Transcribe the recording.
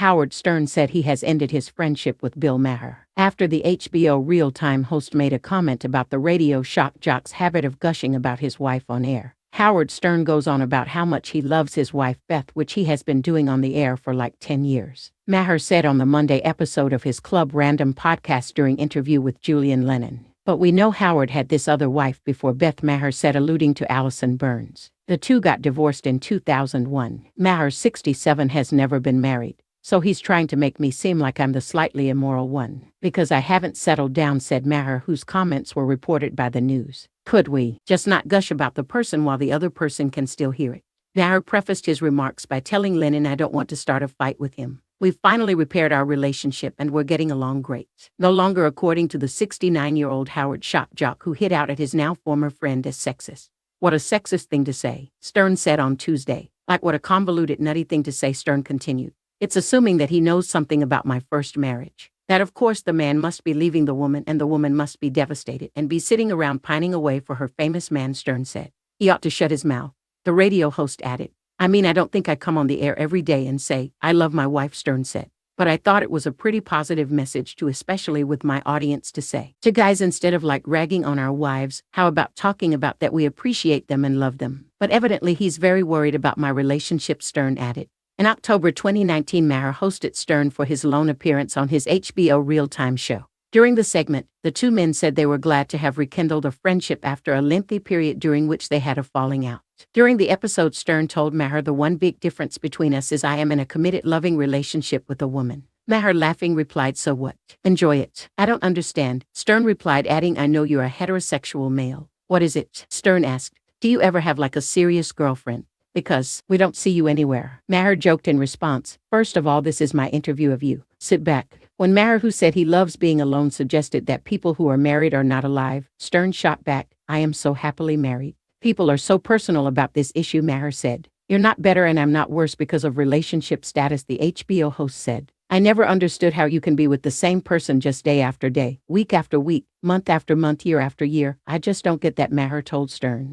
Howard Stern said he has ended his friendship with Bill Maher after the HBO Real Time host made a comment about the radio shock jock's habit of gushing about his wife on air. Howard Stern goes on about how much he loves his wife Beth, which he has been doing on the air for like 10 years. Maher said on the Monday episode of his Club Random podcast during interview with Julian Lennon, "But we know Howard had this other wife before." Beth Maher said, alluding to Alison Berns. The two got divorced in 2001. Maher, 67, has never been married. "So he's trying to make me seem like I'm the slightly immoral one, because I haven't settled down," said Maher, whose comments were reported by the news. "Could we just not gush about the person while the other person can still hear it?" Maher prefaced his remarks by telling Lennon, "I don't want to start a fight with him. We've finally repaired our relationship and we're getting along great." No longer, according to the 69-year-old Howard shock jock who hit out at his now former friend as sexist. "What a sexist thing to say," Stern said on Tuesday. "Like what a convoluted, nutty thing to say," Stern continued. "It's assuming that he knows something about my first marriage. That of course the man must be leaving the woman and the woman must be devastated and be sitting around pining away for her famous man," Stern said. "He ought to shut his mouth." The radio host added, "I mean, I don't think I come on the air every day and say, 'I love my wife,'" Stern said. "But I thought it was a pretty positive message to, especially with my audience, to say to guys, instead of like ragging on our wives, how about talking about that we appreciate them and love them?" But evidently he's very worried about my relationship," Stern added. In October 2019, Maher hosted Stern for his lone appearance on his HBO Real Time show. During the segment, the two men said they were glad to have rekindled a friendship after a lengthy period during which they had a falling out. During the episode, Stern told Maher, "The one big difference between us is I am in a committed, loving relationship with a woman." Maher, laughing, replied, "So what? Enjoy it." "I don't understand," Stern replied, adding, "I know you're a heterosexual male." "What is it?" Stern asked. "Do you ever have like a serious girlfriend? Because we don't see you anywhere." Maher joked in response, "First of all, this is my interview of you. Sit back." When Maher, who said he loves being alone, suggested that people who are married are not alive, Stern shot back, "I am so happily married. People are so personal about this issue," Maher said. "You're not better and I'm not worse because of relationship status," the HBO host said. "I never understood how you can be with the same person just day after day, week after week, month after month, year after year. I just don't get that," Maher told Stern.